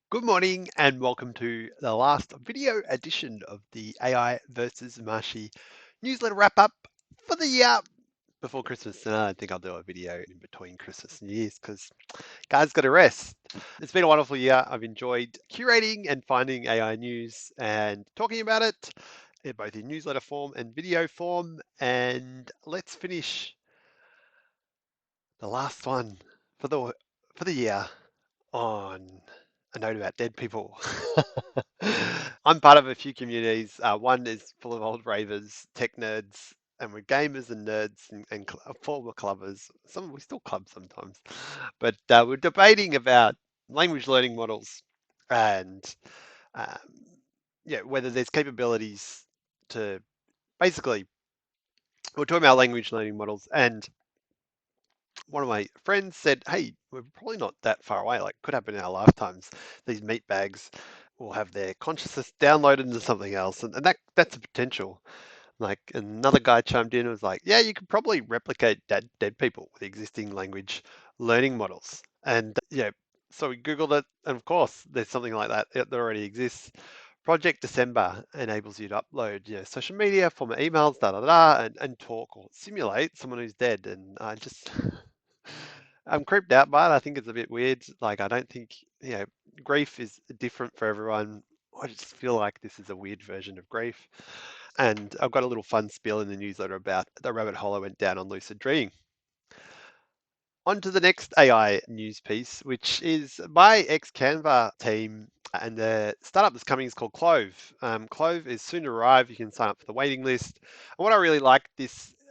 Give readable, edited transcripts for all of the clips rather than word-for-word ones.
Good morning and welcome to the last video edition of the AI versus Marshy newsletter wrap up for the year before Christmas. And I think I'll do a video in between Christmas and New Year's because guys got to rest. It's been a wonderful year. I've enjoyed curating and finding AI news and talking about it, both in newsletter form and video form. And let's finish the last one for the year on a note about dead people. I'm part of a few communities. One is full of old ravers, tech nerds, and we're gamers and nerds and former clubbers. Some we still club sometimes, but we're debating about language learning models and um, yeah, whether there's capabilities to basically we're talking about language learning models and one of my friends said, "Hey, we're probably not that far away. Like, could happen in our lifetimes. These meat bags will have their consciousness downloaded into something else, and that's a potential." Like another guy chimed in and was like, "Yeah, you could probably replicate dead people with existing language learning models." And yeah, so we googled it, and of course, there's something like that already exists. Project December enables you to upload social media, form emails, da da da, and talk or simulate someone who's dead. And I just I'm creeped out by it. I think it's a bit weird. Like, I don't think, grief is different for everyone. I just feel like this is a weird version of grief. And I've got a little fun spiel in the newsletter about the rabbit hole I went down on lucid dreaming. On to the next AI news piece, which is my ex-Canva team, and the startup that's coming is called Clove. Clove is soon to arrive. You can sign up for the waiting list. And what I really like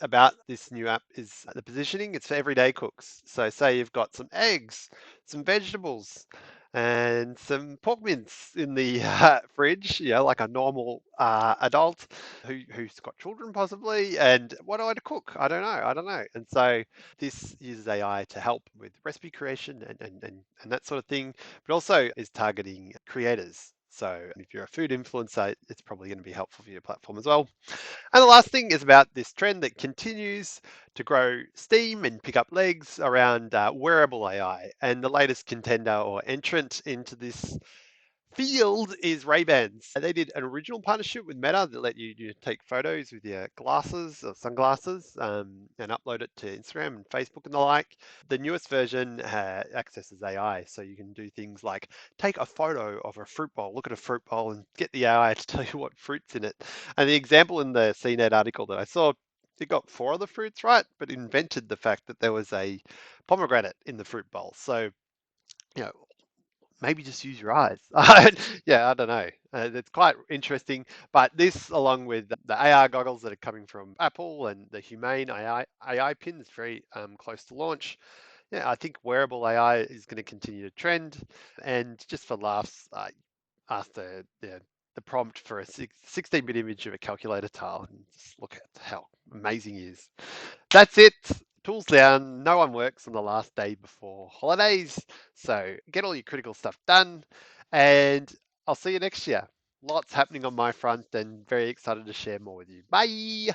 about this new app is the positioning. It's for everyday cooks. So say you've got some eggs, some vegetables, and some pork mince in the fridge, like a normal adult who's got children possibly. And what do I to cook? I don't know. And so this uses AI to help with recipe creation and that sort of thing, but also is targeting creators. So if you're a food influencer, it's probably going to be helpful for your platform as well. And the last thing is about this trend that continues to grow steam and pick up legs around wearable AI. And the latest contender or entrant into this field is Ray-Bans. They did an original partnership with Meta that let you take photos with your glasses or sunglasses and upload it to Instagram and Facebook and the like. The newest version accesses AI, so you can do things like take a photo of a fruit bowl, look at a fruit bowl, and get the AI to tell you what fruit's in it. And the example in the CNET article that I saw, it got four of the fruits right, but invented the fact that there was a pomegranate in the fruit bowl. So, you know, maybe just use your eyes. Yeah, I don't know. It's quite interesting. But this, along with the AR goggles that are coming from Apple and the Humane AI pin is very close to launch. Yeah, I think wearable AI is going to continue to trend. And just for laughs, I asked the prompt for a 16-bit image of a calculator tile and just look at how amazing he is. That's it. Tools down. No one works on the last day before holidays. So get all your critical stuff done. And I'll see you next year. Lots happening on my front and very excited to share more with you. Bye.